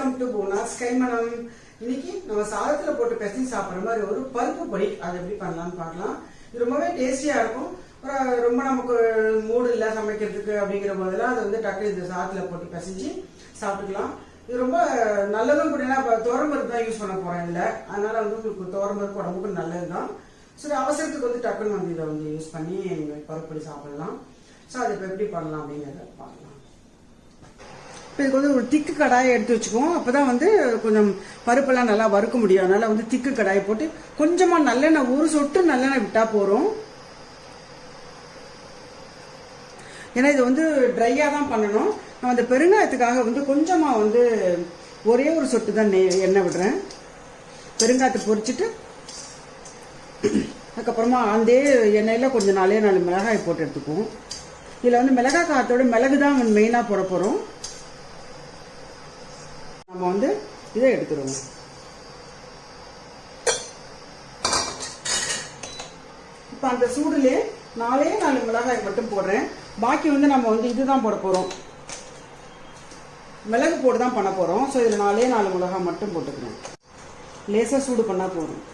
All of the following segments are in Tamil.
Welcome to போனாஸ் கைமணம். இன்னைக்கு நம்ம சாதத்துல போட்டு பிசைஞ்சு சாப்பிட்ற மாதிரி ஒரு பருப்பு பொடி, அதை எப்படி பண்ணலாம்னு பார்க்கலாம். இது ரொம்பவே டேஸ்டியா இருக்கும். ரொம்ப நமக்கு மூடு இல்லை சமைக்கிறதுக்கு அப்படிங்கிற போதெல்லாம் அதை வந்து டக்கு இந்த சாதத்துல போட்டு பிசைஞ்சு சாப்பிட்டுக்கலாம். இது ரொம்ப நல்லதும் கூட. ஏன்னா துவரம்பருப்பு தான் யூஸ் பண்ண போறேன் இல்லை, அதனால வந்து உங்களுக்கு துவரம்பருப்பு உடம்புக்கு நல்லதுதான். சரி, அவசரத்துக்கு வந்து டக்குன்னு வந்து இதை வந்து யூஸ் பண்ணி பருப்பு பொடி சாப்பிடலாம். ஸோ அதை இப்போ எப்படி பண்ணலாம் அப்படிங்கிறத பார்க்கலாம். இப்போ இதுக்கு வந்து ஒரு திக்கு கடாயை எடுத்து வச்சுக்குவோம். அப்போதான் வந்து கொஞ்சம் பருப்பெல்லாம் நல்லா வறுக்க முடியும். அதனால வந்து திக்கு கடாயை போட்டு கொஞ்சமாக நல்லெண்ணெய், ஒரு சொட்டு நல்லெண்ணெய் விட்டா போகிறோம். ஏன்னா இது வந்து ட்ரையாக தான் பண்ணணும். நான் அந்த பெருங்காயத்துக்காக வந்து கொஞ்சமாக வந்து ஒரே ஒரு சொட்டு தான் எண்ணெய் விடுறேன். பெருங்காயத்தை பொரிச்சிட்டு அதுக்கப்புறமா அந்த எண்ணெயில் கொஞ்சம் 4 மிளகாய் போட்டு எடுத்துக்குவோம். இதில் வந்து மிளகாய் காரத்தோட மிளகு தான் மெயினாக போட போகிறோம். நம்ம வந்து இதை எடுத்துருவோம். இப்போ அந்த சூடுலே 4 மிளகாய் மட்டும் போடுறேன். பாக்கி வந்து நம்ம வந்து இதுதான் போட போகிறோம், மிளகு போட்டு தான் பண்ண போகிறோம். ஸோ இதில் 4 மிளகாய் மட்டும் போட்டுக்கிறேன். லேசாக சூடு பண்ணால் போதும்.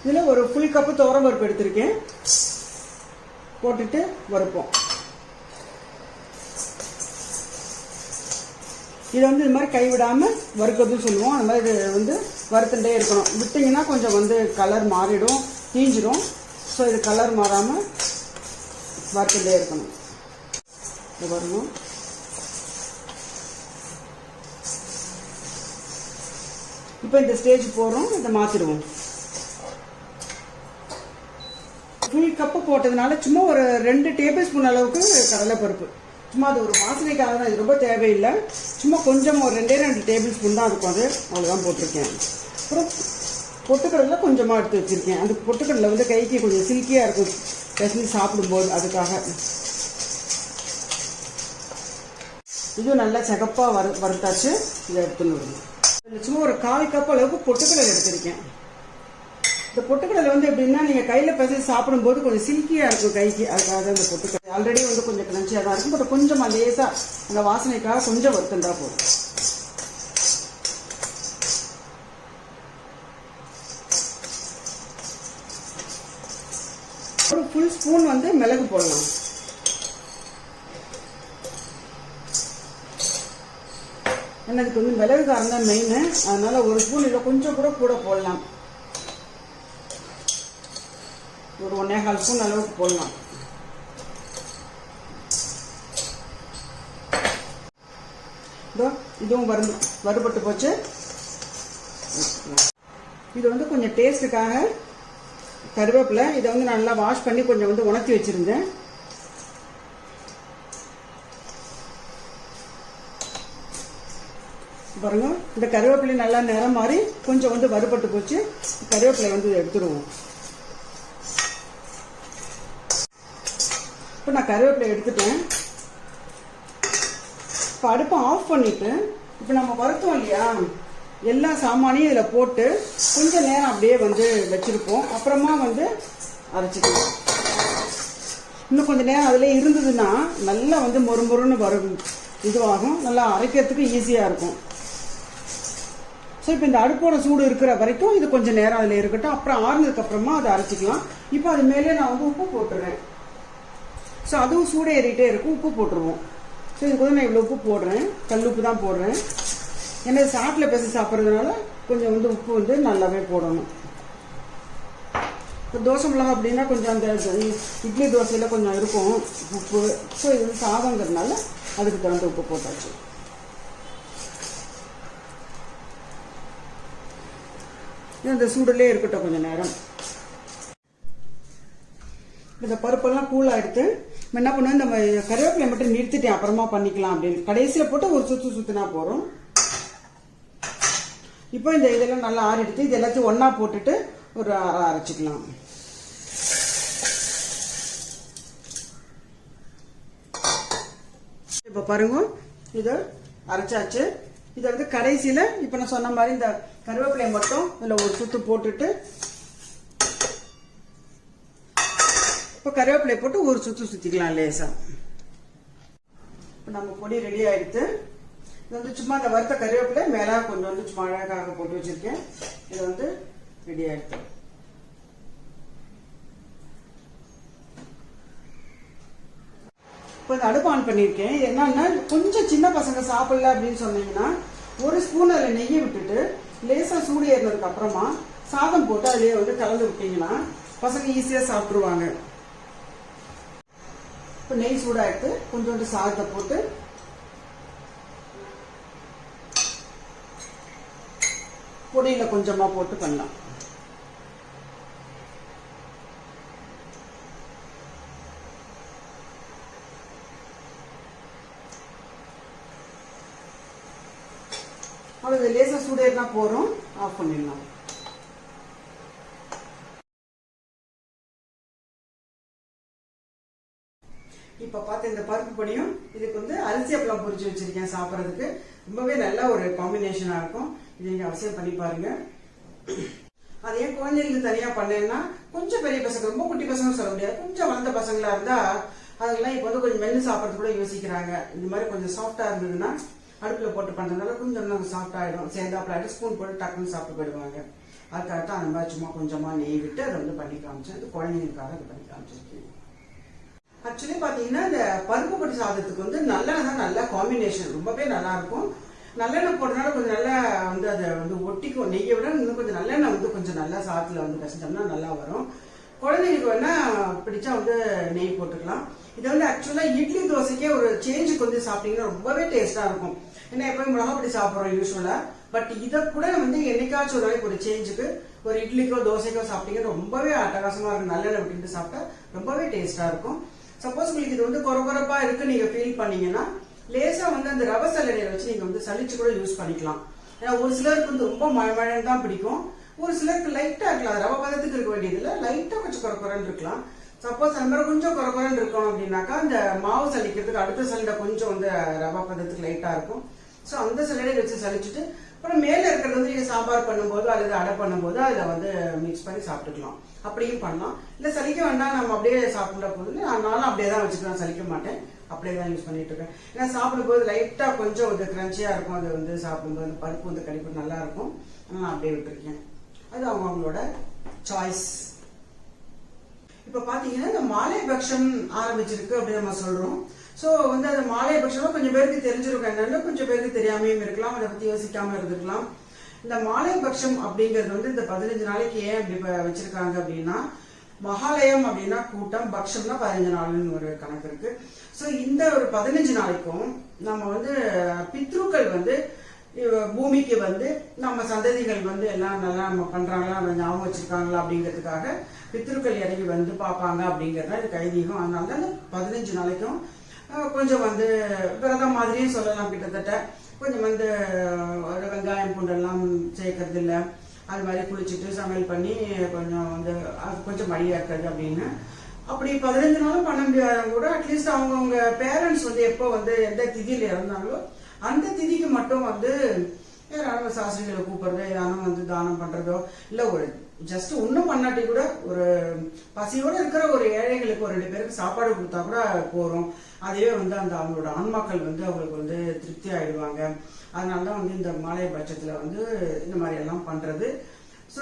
இதில் ஒரு ஃபுல் கப்பு துவரம்பருப்பு எடுத்திருக்கேன், போட்டுட்டு வறுப்போம். இதை வந்து இது மாதிரி கைவிடாமல் வறுக்கிறதுன்னு சொல்லுவோம். அந்த மாதிரி இது வந்து வறுத்துட்டே இருக்கணும். விட்டிங்கன்னா கொஞ்சம் வந்து கலர் மாறிடும், தீஞ்சிடும். ஸோ இது கலர் மாறாமல் வறுத்துட்டே இருக்கணும். இது வரணும். இப்போ இந்த ஸ்டேஜ் போகிறோம், இதை மாற்றிடுவோம். ஃபுல் கப்பு போட்டதுனால சும்மா ஒரு 2 டேபிள் ஸ்பூன் அளவுக்கு கடலைப்பருப்பு, சும்மா அது ஒரு வாசனைக்காக தான். இது ரொம்ப தேவையில்லை. சும்மா கொஞ்சம் ஒரு 2 டேபிள் ஸ்பூன் தான் இருக்கும். அது அவ்வளோதான் போட்டிருக்கேன். அப்புறம் பொட்டுக்கடலை கொஞ்சமாக எடுத்து வச்சுருக்கேன். அந்த பொட்டுக்கடலை வந்து கைக்கு கொஞ்சம் சில்கியாக இருக்கும் பிசைஞ்சு சாப்பிடும்போது, அதுக்காக. இதுவும் நல்லா சிகப்பாக வறுத்தாச்சு. இதை எடுத்துன்னு வரணும். இதில் சும்மா ஒரு 1/4 கப் அளவுக்கு பொட்டுக்கடலை எடுத்திருக்கேன். இந்த பொட்டுக்கடலை வந்து எப்படின்னா, நீங்கள் கையில் பிசைஞ்சு சாப்பிடும்போது கொஞ்சம் சில்கியாக இருக்கும் கைக்கு, அதுக்காக தான் இந்த பொட்டுக்கடலை. ஆல்ரெடி வந்து கொஞ்சம் கிளஞ்சியாக தான் இருக்கும். பட் கொஞ்சம் லேசாக அந்த வாசனைக்காக கொஞ்சம் வறுத்துண்டா போதும். ஒரு ஃபுல் ஸ்பூன் வந்து மிளகு போடலாம். ஏன்னா இதுக்கு வந்து மிளகு காரம் தான் மெயின். அதனால ஒரு ஸ்பூன் இல்லை கொஞ்சம் கூட போடலாம். ஒரு 1.25 ஸ்பூன் அளவுக்கு போடலாம். இதோ இதுவும் வறுபட்டு போச்சு. இது வந்து கொஞ்சம் டேஸ்ட்டுக்காக கருவேப்பிலை, இதை வந்து நல்லா வாஷ் பண்ணி கொஞ்சம் வந்து உணர்த்தி வச்சிருந்தேன். பாருங்க, இந்த கருவேப்பிலை நல்லா நிறம் மாறி கொஞ்சம் வந்து வறுபட்டு போச்சு. கருவேப்பிலை வந்து எடுத்துருவோம். இப்போ நான் கருவேப்பிலை எடுத்துட்டேன். இப்போ அடுப்பை ஆஃப் பண்ணிட்டு, இப்போ நம்ம வறுத்தோம் இல்லையா, எல்லா சாமானையும் இதில் போட்டு கொஞ்சம் நேரம் அப்படியே வந்து வச்சிருப்போம். அப்புறமா வந்து அரைச்சிக்கலாம். இன்னும் கொஞ்சம் நேரம் அதில் இருந்ததுன்னா நல்லா வந்து மொறுன்னு வரும், இதுவாகும். நல்லா அரைக்கிறதுக்கு ஈஸியாக இருக்கும். ஸோ இப்போ இந்த அடுப்போட சூடு இருக்கிற வரைக்கும் இது கொஞ்சம் நேரம் அதில் இருக்கட்டும். அப்புறம் ஆறுனதுக்கு அப்புறமா அதை அரைச்சிக்கலாம். இப்போ அது மேலே நான் வந்து உப்பு போட்டுறேன். ஸோ அதுவும் சூடு ஏறிட்டே இருக்கும். உப்பு போட்டுருவோம். ஸோ இதுக்கு வந்து நான் இவ்வளோ உப்பு போடுறேன், கல் உப்பு தான் போடுறேன். ஏன்னா சாட்டில் பிசைஞ்சு சாப்பிட்றதுனால கொஞ்சம் வந்து உப்பு வந்து நல்லாவே போடணும். இப்போ தோசை மிளகா அப்படின்னா கொஞ்சம் அந்த இட்லி தோசையில் கொஞ்சம் இருக்கும் உப்பு. ஸோ இது வந்து சாதங்கிறதுனால அதுக்கு தகுந்த உப்பு போட்டாச்சு. இந்த சூடுலேயே இருக்கட்டும் கொஞ்சம் நேரம். இந்த பருப்பெல்லாம் கூலாக எடுத்து என்ன பண்ணுவேன், இந்த கருவேப்பிலை மட்டும் நிறுத்திட்டேன், அப்புறமா பண்ணிக்கலாம் அப்படின்னு. கடைசியில் போட்டு ஒரு சுற்றினா போகிறோம். இப்போ இந்த இதெல்லாம் நல்லா ஆறிடுச்சு. இது எல்லாத்தையும் ஒன்றா போட்டுட்டு ஒரு அரைச்சிக்கலாம். இப்போ பாருங்க, இதை அரைச்சாச்சு. இதை வந்து கடைசியில் இப்போ நான் சொன்ன மாதிரி இந்த கருவேப்பிலையை மட்டும் இதில் ஒரு சுற்று போட்டுட்டு, இப்போ கருவேப்பிலை போட்டு ஒரு சுற்றிக்கலாம் லேசாக. இப்போ நம்ம பொடி ரெடி ஆகிடுது. இது வந்து சும்மா அந்த வறுத்த கறிவேப்பிலை மேலே கொஞ்சம் வந்து சும்மா அழகாக போட்டு வச்சிருக்கேன். இது வந்து ரெடி ஆயிடுச்சு. இப்போ இந்த அடுப்பு ஆன் பண்ணியிருக்கேன். என்னன்னா கொஞ்சம் சின்ன பசங்க சாப்பிடல அப்படின்னு சொன்னீங்கன்னா 1 ஸ்பூன் அதில் நெய்யை விட்டுட்டு லேசாக சூடு ஏறினதுக்கு அப்புறமா சாதம் போட்டு அதிலேயே வந்து கலந்து விட்டீங்கன்னா பசங்க ஈஸியாக சாப்பிடுவாங்க. இப்போ நெய் சூடாயிட்டு கொஞ்சோண்டு சாதத்தை போட்டு பொடியில கொஞ்சமா போட்டு பண்ணலாம். அவ்வளவு லேசா சூடேறினா போறோம், ஆஃப் பண்ணிடலாம். இப்ப பார்த்து இந்த பருப்பு பொடியும் இதுக்கு வந்து அரிசி அப்பளம் பொரிச்சு வச்சிருக்கேன். சாப்பிட்றதுக்கு ரொம்பவே நல்ல ஒரு காம்பினேஷனா இருக்கும். இதை நீங்க அவசியம் பண்ணி பாருங்க. அதே குழந்தைங்களுக்கு தனியா பண்ணேன்னா கொஞ்சம் பெரிய பசங்க, ரொம்ப குட்டி பசங்க சொல்ல முடியாது, கொஞ்சம் வளர்ந்த பசங்களா இருந்தா அதெல்லாம் இப்ப வந்து கொஞ்சம் மென்னு சாப்பிட்றது கூட யோசிக்கிறாங்க. இந்த மாதிரி கொஞ்சம் சாஃப்டா இருந்ததுன்னா அடுப்புல போட்டு பண்றதுனால கொஞ்சம் சாஃப்ட் ஆயிடும். சேர்ந்தாப்புல ஆயிட்டு ஸ்பூன் போட்டு டக்குன்னு சாப்பிட்டு போயிடுவாங்க. அதுக்காகத்தான் அந்த மாதிரி சும்மா கொஞ்சமா நெய் விட்டு அதை வந்து பண்ணி காமிச்சேன். அது குழந்தைங்களுக்காக அதை பண்ணி காமிச்சிருக்கேன். ஆக்சுவலி பாத்தீங்கன்னா இந்த பருப்பு பொடி சாதத்துக்கு வந்து நல்லெண்ணெய் தான் நல்ல காம்பினேஷன், ரொம்பவே நல்லா இருக்கும். நல்லெண்ணெய் போடுறதுனால கொஞ்சம் நல்லா வந்து அதை வந்து ஒட்டிக்கும். நெய்யை விட இன்னும் கொஞ்சம் நல்லெண்ணெய் வந்து கொஞ்சம் நல்லா சாதத்துல வந்து பிசைஞ்சோம்னா நல்லா வரும். குழந்தைங்களுக்கு வேணா பிடிச்சா வந்து நெய் போட்டுக்கலாம். இதை வந்து ஆக்சுவலா இட்லி தோசைக்கே ஒரு சேஞ்சுக்கு வந்து சாப்பிட்டீங்கன்னா ரொம்பவே டேஸ்டா இருக்கும். ஏன்னா எப்பவும் மிளகா பொடி சாப்பிட்றோம் யூஸ்வலா, பட் இதை கூட வந்து என்னைக்காச்சும் ஒரு நாளைக்கு ஒரு சேஞ்சுக்கு ஒரு இட்லிக்கோ தோசைக்கோ சாப்பிட்டீங்கன்னா ரொம்பவே அட்டகாசமா இருக்கும். நல்லெண்ணெய் விட்டுட்டு சாப்பிட்டா ரொம்பவே டேஸ்டா இருக்கும். சப்போஸ் உங்களுக்கு இது வந்து கொரகொரப்பா இருக்கு நீங்க ஃபீல் பண்ணீங்கன்னா லேசா வந்து அந்த ரவை சல்லடையில வச்சு நீங்க வந்து சலிச்சு கூட யூஸ் பண்ணிக்கலாம். ஏன்னா ஒரு சிலருக்கு வந்து ரொம்ப மழை தான் பிடிக்கும், ஒரு சிலருக்கு லைட்டா இருக்கலாம். ரவை பதத்துக்கு இருக்க வேண்டியது இல்லை, லைட்டா கொஞ்சம் கொரகொரன்னு இருக்கலாம். சப்போஸ் அந்த மாதிரி கொஞ்சம் கொரகொரன்னு இருக்கணும் அப்படின்னாக்கா அந்த மாவு சலிக்கிறதுக்கு அடுத்த சல்லடை கொஞ்சம் வந்து ரவை பதத்துக்கு லைட்டா இருக்கும். ஸோ அந்த சல்லடையை வச்சு சலிச்சுட்டு அப்புறம் மேல இருக்கிறது வந்து நீங்க சாம்பார் பண்ணும்போது அல்லது அடை பண்ணும்போது அதுல வந்து மிக்ஸ் பண்ணி சாப்பிட்டுக்கலாம். அப்படியும் பண்ணலாம். இல்ல சலிக்க வேண்டாம் நம்ம அப்படியே சாப்பிட போது நானும் அப்படியே தான் வச்சுக்கிறேன், சலிக்க மாட்டேன், அப்படியே தான் யூஸ் பண்ணிட்டு இருக்கேன். ஏன்னா சாப்பிடும்போது லைட்டா கொஞ்சம் வந்து கிரன்ச்சியா இருக்கும். அது வந்து சாப்பிடும்போது பருப்பு வந்து கடிப்பு நல்லா இருக்கும். நான் அப்படியே விட்டுருக்கேன். அது அவங்களோட சாய்ஸ். இப்ப பாத்தீங்கன்னா இந்த மாலைபக்ஷம் ஆரம்பிச்சிருக்கு அப்படின்னு நம்ம சொல்றோம். சோ வந்து அந்த மாலைபக்ஷம் கொஞ்சம் பேருக்கு தெரிஞ்சிருக்கும், என்னன்னு கொஞ்சம் பேருக்கு தெரியாமையும் இருக்கலாம், அதை பத்தி யோசிக்காம இருந்திருக்கலாம். இந்த மாலைபக்ஷம் அப்படிங்கிறது வந்து இந்த 15 நாளைக்கு ஏன் அப்படி வச்சிருக்காங்க அப்படின்னா, மகாலயம் அப்படின்னா கூட்டம், பக்ஷம்னா 15 நாள்னு ஒரு கணக்கு இருக்கு. சோ இந்த ஒரு 15 நாளைக்கும் நம்ம வந்து பித்ருக்கள் வந்து பூமிக்கு வந்து நம்ம சந்ததிகள் வந்து எல்லாம் நல்லா நம்ம பண்றாங்களா, நம்ம ஞாபகம் வச்சிருக்காங்களா அப்படிங்கிறதுக்காக பித்ருக்கள் இறங்கி வந்து பார்ப்பாங்க அப்படிங்கறத இது ஐதீகம். அதனால தான் 15 நாளைக்கும் கொஞ்சம் வந்து விரதம் மாதிரியும் சொல்லலாம். கிட்டத்தட்ட கொஞ்சம் வந்து வெங்காயம் பூண்டெல்லாம் சேர்க்கறது இல்லை, அது மாதிரி குளிச்சுட்டு சமையல் பண்ணி கொஞ்சம் வந்து கொஞ்சம் மடியா இருக்கிறது அப்படின்னு. அப்படி 15 நாளும் பண்ண முடியாத கூட அட்லீஸ்ட் அவங்கவுங்க பேரண்ட்ஸ் வந்து எப்போ வந்து எந்த திதியில இறந்தாங்களோ அந்த திதிக்கு மட்டும் வந்து யாராவது சாஸ்திரிகளை கூப்பிடுறதோ ஏதாவது வந்து தானம் பண்றதோ இல்ல ஒரு ஜஸ்ட் ஒன்னும் பண்ணாட்டி கூட ஒரு பசியோட இருக்கிற ஒரு ஏழைகளுக்கு ஒரு 2 பேருக்கு சாப்பாடு கொடுத்தா கூட போறோம். அதுவே வந்து அந்த அவங்களோட ஆன்மாக்கள் வந்து அவங்களுக்கு வந்து திருப்தி ஆயிடுவாங்க. அதனாலதான் வந்து இந்த மாலை பட்சத்துல வந்து இந்த மாதிரி எல்லாம் பண்றது. ஸோ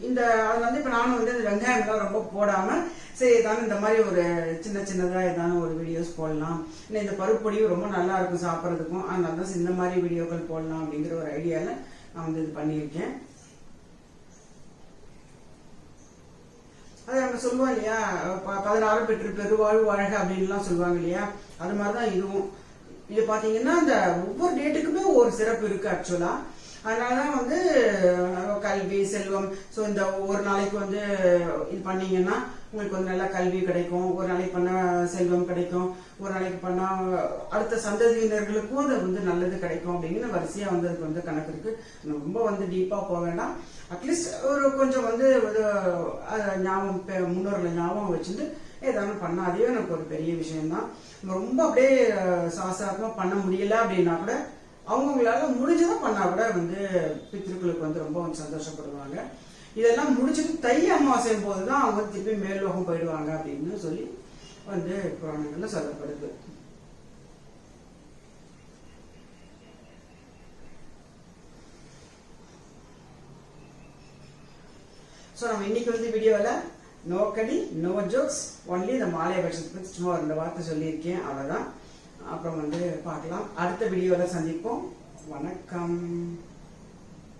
இந்த அது வந்து இப்ப நானும் வந்து இந்த வெங்காயம்லாம் ரொம்ப போடாம சரி ஏதாவது இந்த மாதிரி ஒரு சின்னதா ஏதாவது ஒரு வீடியோஸ் போடலாம், இல்லை இந்த பருப்பொடியும் ரொம்ப நல்லா இருக்கும் சாப்பிட்றதுக்கும், அதனால தான் இந்த மாதிரி வீடியோக்கள் போடலாம் அப்படிங்கிற ஒரு ஐடியால நான் வந்து இது பண்ணியிருக்கேன். அது நம்ம சொல்லுவோம் இல்லையா, 16 பெற்று பெருவாழ்வு வாழ்க அப்படின்லாம் சொல்லுவாங்க இல்லையா, அது மாதிரிதான் இதுவும். இது பாத்தீங்கன்னா இந்த ஒவ்வொரு டேட்டுக்குமே ஒரு சிறப்பு இருக்கு ஆக்சுவலா. அதனாலதான் வந்து கல்வி செல்வம். ஸோ இந்த ஒவ்வொரு நாளைக்கு வந்து இது பண்ணீங்கன்னா உங்களுக்கு வந்து நல்லா கல்வி கிடைக்கும், ஒரு நாளைக்கு பண்ண செல்வம் கிடைக்கும், ஒரு நாளைக்கு பண்ணா அடுத்த சந்ததியினர்களுக்கும் அது வந்து நல்லது கிடைக்கும் அப்படின்னு வரிசையா வந்து அதுக்கு வந்து கணக்கு இருக்கு. ரொம்ப வந்து டீப்பா போக வேண்டாம், அட்லீஸ்ட் ஒரு கொஞ்சம் வந்து ஞாபகம் முன்னோர்களை ஞாபகம் வச்சுட்டு ஏதாவது பண்ணா அதுவே எனக்கு ஒரு பெரிய விஷயம்தான். ரொம்ப அப்படியே சாஸ்திரமா பண்ண முடியல அப்படின்னா கூட அவங்களால முடிஞ்சதான் பண்ணா கூட வந்து பித்ருக்களுக்கு வந்து ரொம்ப சந்தோஷப்படுவாங்க. இதெல்லாம் முடிச்சுட்டு தை அமாவாசையும் போதுதான் அவங்க திருப்பி மேல்லோகம் போயிடுவாங்க அப்படின்னு சொல்லி வந்து புராணங்கள்ல சொல்லப்படுது. ஸோ நம்ம இன்னைக்கு வந்து வீடியோவில் நோ கடி நோ ஜோக்ஸ், ஒன்லி இந்த மாலை பட்சத்தை பற்றி சும்மா 2 வார்த்தை சொல்லியிருக்கேன், அவ்வளோதான். அப்புறம் வந்து பார்க்கலாம், அடுத்த வீடியோவில் சந்திப்போம். வணக்கம்.